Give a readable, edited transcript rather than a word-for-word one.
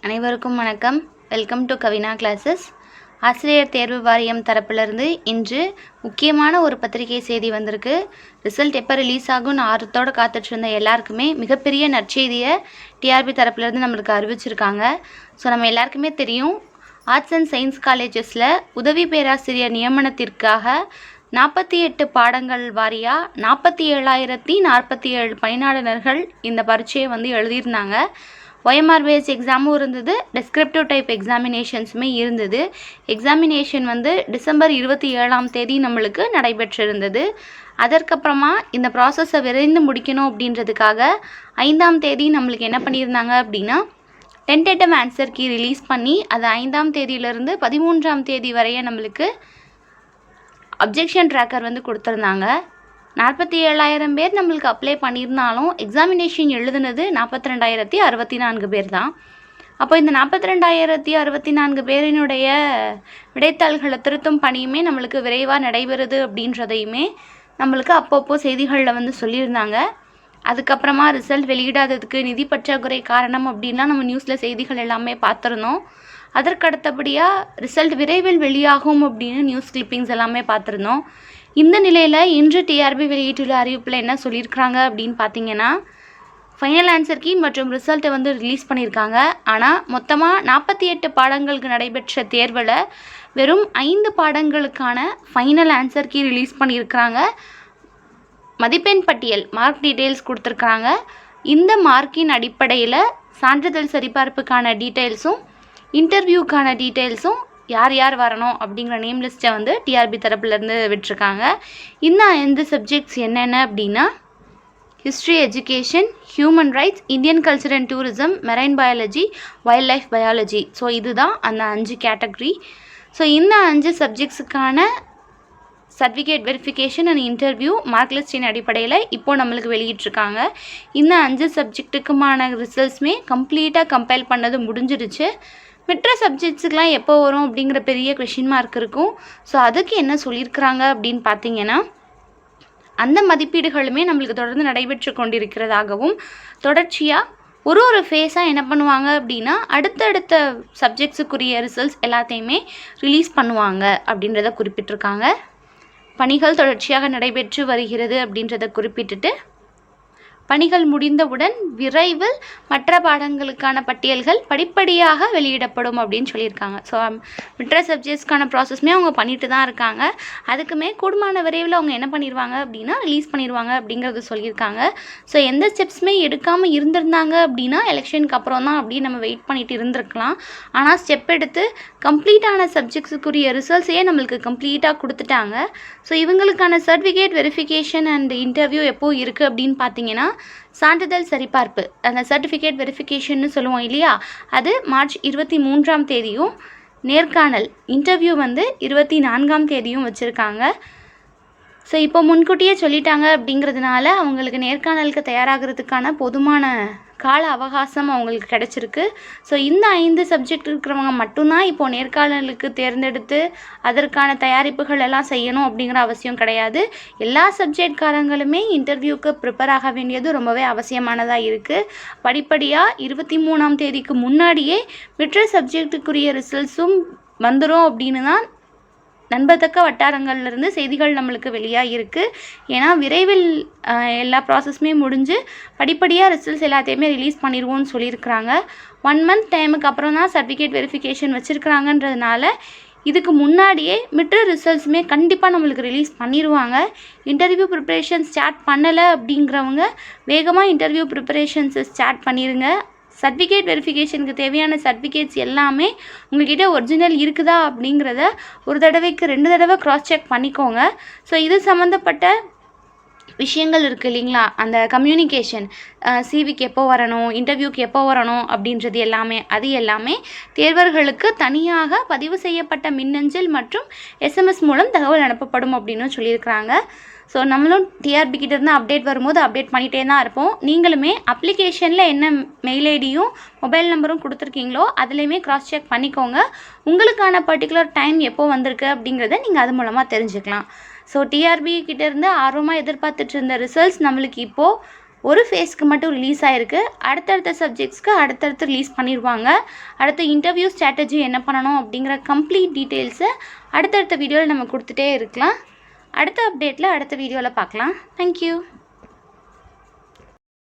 அனைவருக்கும் வணக்கம். Welcome to Kavina classes. ஆசிரியர் தேர்வு வாரியம் தரப்பிலிருந்து இன்று முக்கியமான ஒரு பத்திரிகை செய்தி வந்திருக்கு. ரிசல்ட் எப்போ ரிலீஸ் ஆகும்னு ஆர்வத்தோடு காத்துட்டு இருந்த எல்லாருக்குமே மிகப்பெரிய நற்செய்தியை டிஆர்பி தரப்பிலிருந்து நம்மளுக்கு அறிவிச்சிருக்காங்க. ஸோ நம்ம எல்லாருக்குமே தெரியும், ஆர்ட்ஸ் அண்ட் சயின்ஸ் காலேஜஸில் உதவி பேராசிரியர் நியமனத்திற்காக 48 பாடங்கள் வாரியாக 47,047 பயனாளர்கள் இந்த பரீட்சையை எழுதியிருந்தாங்க. OMR பேஸ் எக்ஸாமும் இருந்தது, டெஸ்கிரிப்டிவ் டைப் எக்ஸாமினேஷன்ஸுமே இருந்தது. எக்ஸாமினேஷன் டிசம்பர் 27ஆம் தேதி நம்மளுக்கு நடைபெற்றிருந்தது. அதற்கப்புறமா இந்த ப்ராசஸை விரைந்து முடிக்கணும் அப்படின்றதுக்காக 5ஆம் தேதி நம்மளுக்கு என்ன பண்ணியிருந்தாங்க அப்படின்னா, டென்டேட்டிவ் ஆன்சர் கீ ரிலீஸ் பண்ணி அது 5ஆம் தேதியிலிருந்து 13ஆம் தேதி வரைய நம்மளுக்கு அப்ஜெக்ஷன் ட்ராக்கர் கொடுத்துருந்தாங்க. 47,000 பேர் நம்மளுக்கு அப்ளை பண்ணியிருந்தாலும் எக்ஸாமினேஷன் எழுதுனது 42,064 பேர் தான். அப்போ இந்த 42,064 பேரினுடைய விடைத்தாள்களை திருத்தும் பணியுமே நம்மளுக்கு விரைவாக நடைபெறுது அப்படின்றதையுமே நம்மளுக்கு அப்பப்போ செய்திகளில் சொல்லியிருந்தாங்க. அதுக்கப்புறமா ரிசல்ட் வெளியிடாததுக்கு நிதி பற்றாக்குறை காரணம் அப்படின்லாம் நம்ம நியூஸில் செய்திகள் எல்லாமே பார்த்துருந்தோம். அதற்கடுத்தபடியாக ரிசல்ட் விரைவில் வெளியாகும் அப்படின்னு நியூஸ் கிளிப்பிங்ஸ் எல்லாமே பார்த்துருந்தோம். இந்த நிலையில் இன்று டிஆர்பி வெளியிட்டுள்ள அறிவிப்பில் என்ன சொல்லியிருக்கிறாங்க அப்படின்னு பார்த்தீங்கன்னா, ஃபைனல் ஆன்சர் கீ மற்றும் ரிசல்ட்டை ரிலீஸ் பண்ணியிருக்காங்க. ஆனால் மொத்தமாக 48 பாடங்களுக்கு நடைபெற்ற தேர்வில் வெறும் 5 பாடங்களுக்கான ஃபைனல் ஆன்சர் கீ ரிலீஸ் பண்ணியிருக்கிறாங்க. மதிப்பெண் பட்டியல் மார்க் டீட்டெயில்ஸ் கொடுத்துருக்காங்க. இந்த மார்க்கின் அடிப்படையில் சான்றிதழ் சரிபார்ப்புக்கான டீட்டெயில்ஸும் இன்டர்வியூக்கான டீட்டெயில்ஸும் யார் யார் வரணும் அப்படிங்கிற நேம் லிஸ்ட்டை டிஆர்பி தரப்புலேருந்து விட்டுருக்காங்க. இந்த சப்ஜெக்ட்ஸ் என்னென்ன அப்படின்னா, history, education, human rights, Indian culture and tourism, marine biology, wild life biology. So இதுதான் அந்த 5 கேட்டகரி. ஸோ இந்த 5 சப்ஜெக்ட்ஸுக்கான certificate verification and interview mark லிஸ்டின் அடிப்படையில் இப்போது நம்மளுக்கு வெளியிட்ருக்காங்க. இந்த 5 சப்ஜெக்ட்டுக்குமான ரிசல்ட்ஸுமே கம்ப்ளீட்டாக கம்பைல் பண்ணது முடிஞ்சிருச்சு. மற்ற சப்ஜெக்ட்ஸுக்கெலாம் எப்போ வரும் அப்படிங்கிற பெரிய கொஷின் மார்க் இருக்கும். ஸோ அதுக்கு என்ன சொல்லியிருக்கிறாங்க அப்படின்னு பார்த்தீங்கன்னா, அந்த மதிப்பீடுகளுமே நம்மளுக்கு தொடர்ந்து நடைபெற்று கொண்டிருக்கிறதாகவும், தொடர்ச்சியாக ஒரு ஃபேஸாக என்ன பண்ணுவாங்க அப்படின்னா, அடுத்தடுத்த சப்ஜெக்ட்ஸுக்குரிய ரிசல்ட்ஸ் எல்லாத்தையுமே ரிலீஸ் பண்ணுவாங்க அப்படின்றத குறிப்பிட்டிருக்காங்க. பணிகள் தொடர்ச்சியாக நடைபெற்று வருகிறது அப்படின்றத குறிப்பிட்டுட்டு, பணிகள் முடிந்தவுடன் விரைவில் மற்ற பாடங்களுக்கான பட்டியல்கள் படிப்படியாக வெளியிடப்படும் அப்படின்னு சொல்லியிருக்காங்க. ஸோ மற்ற சப்ஜெக்ட்ஸ்க்கான ப்ராசஸ்மே அவங்க பண்ணிட்டு தான் இருக்காங்க. அதுக்குமே கூடுமான விரைவில் அவங்க என்ன பண்ணிடுவாங்க அப்படின்னா ரிலீஸ் பண்ணிடுவாங்க அப்படிங்கிறது சொல்லியிருக்காங்க. ஸோ எந்த ஸ்டெப்ஸுமே எடுக்காமல் இருந்திருந்தாங்க அப்படின்னா எலெக்ஷனுக்கு அப்புறம் தான் அப்படி நம்ம வெயிட் பண்ணிட்டு இருந்திருக்கலாம். ஆனால் ஸ்டெப் எடுத்து கம்ப்ளீட்டான சப்ஜெக்ட்ஸுக்குரிய ரிசல்ட்ஸையே நம்மளுக்கு கம்ப்ளீட்டாக கொடுத்துட்டாங்க. ஸோ இவங்களுக்கான சர்டிஃபிகேட் வெரிஃபிகேஷன் அண்ட் இன்டர்வியூ எப்போ இருக்குது அப்படின்னு பார்த்தீங்கன்னா, சான்றிதழ் சரிபார்ப்பு, அந்த சர்டிஃபிகேட் வெரிஃபிகேஷன்னு சொல்லுவோம் இல்லையா, அது மார்ச் 23ஆம் தேதியும், நேர்காணல் இன்டர்வியூ 24ஆம் தேதியும் வச்சுருக்காங்க. ஸோ இப்போ முன்கூட்டியே சொல்லிட்டாங்க அப்படிங்கிறதுனால அவங்களுக்கு நேர்காணலுக்கு தயாராகிறதுக்கான போதுமான கால அவகாசம் அவங்களுக்கு கிடச்சிருக்கு. ஸோ இந்த 5 சப்ஜெக்ட் இருக்கிறவங்க மட்டும்தான் இப்போது நேர்காணலுக்கு தேர்ந்தெடுத்து அதற்கான தயாரிப்புகள் எல்லாம் செய்யணும் அப்படிங்கிற அவசியம் கிடையாது. எல்லா சப்ஜெக்ட்காரங்களுமே இன்டர்வியூக்கு ப்ரிப்பேர் ஆக வேண்டியது ரொம்பவே அவசியமானதாக இருக்குது. படிப்படியாக 23ஆம் தேதிக்கு முன்னாடியே மற்ற சப்ஜெக்ட்டுக்குரிய ரிசல்ட்ஸும் வந்துடும் அப்படின்னு தான் நண்பத்தக்க வட்டாரங்கள்லேருந்து செய்திகள் நம்மளுக்கு வெளியாக இருக்குது. ஏன்னா விரைவில் எல்லா ப்ராசஸுமே முடிஞ்சு படிப்படியாக ரிசல்ட்ஸ் எல்லாத்தையுமே ரிலீஸ் பண்ணிடுவோன்னு சொல்லியிருக்கிறாங்க. 1 மந்த் டைமுக்கு அப்புறம் தான் சர்டிஃபிகேட் வெரிஃபிகேஷன் வச்சுருக்கிறாங்கன்றதுனால இதுக்கு முன்னாடியே மற்ற ரிசல்ட்ஸுமே கண்டிப்பாக நம்மளுக்கு ரிலீஸ் பண்ணிடுவாங்க. இன்டர்வியூ ப்ரிப்பரேஷன் ஸ்டார்ட் பண்ணலை அப்படிங்கிறவங்க வேகமாக இன்டர்வியூ ப்ரிப்பரேஷன்ஸை ஸ்டார்ட் பண்ணிடுங்க. சர்டிஃபிகேட் வெரிஃபிகேஷனுக்கு தேவையான சர்டிஃபிகேட்ஸ் எல்லாமே உங்கள்கிட்ட ஒரிஜினல் இருக்குதா அப்படிங்கிறத ஒரு தடவைக்கு 2 தடவை க்ராஸ் செக் பண்ணிக்கோங்க. ஸோ இது சம்மந்தப்பட்ட விஷயங்கள் இருக்குது இல்லைங்களா, அந்த கம்யூனிகேஷன், சிவிக்கு எப்போ வரணும், இன்டர்வியூக்கு எப்போ வரணும் அப்படின்றது எல்லாமே தேர்வர்களுக்கு தனியாக பதிவு செய்யப்பட்ட மின்னஞ்சல் மற்றும் SMS மூலம் தகவல் அனுப்பப்படும் அப்படின்னு சொல்லியிருக்கிறாங்க. ஸோ நம்மளும் டிஆர்பி கிட்டேருந்து அப்டேட் வரும்போது அப்டேட் பண்ணிகிட்டே தான் இருப்போம். நீங்களுமே அப்ளிகேஷனில் என்ன மெயில் ஐடியும் மொபைல் நம்பரும் கொடுத்துருக்கீங்களோ அதுலேயுமே க்ராஸ் செக் பண்ணிக்கோங்க. உங்களுக்கான பர்டிகுலர் டைம் எப்போ வந்திருக்கு அப்படிங்கிறத நீங்கள் அது மூலமாக தெரிஞ்சுக்கலாம். ஸோ டிஆர்பி கிட்டேருந்து ஆர்வமாக எதிர்பார்த்துட்டு இருந்த ரிசல்ட்ஸ் நம்மளுக்கு இப்போது ஒரு ஃபேஸ்க்கு மட்டும் ரிலீஸ் ஆகிருக்கு. அடுத்தடுத்த சப்ஜெக்ட்ஸ்க்கு அடுத்தடுத்து ரிலீஸ் பண்ணிடுவாங்க. அடுத்த இன்டர்வியூ ஸ்ட்ராட்டஜி என்ன பண்ணணும் அப்படிங்கிற கம்ப்ளீட் டீட்டெயில்ஸை அடுத்தடுத்த வீடியோவில் நம்ம கொடுத்துட்டே இருக்கலாம். அடுத்த அப்டேட்டில் அடுத்த வீடியோவில் பார்க்கலாம். தேங்க்யூ.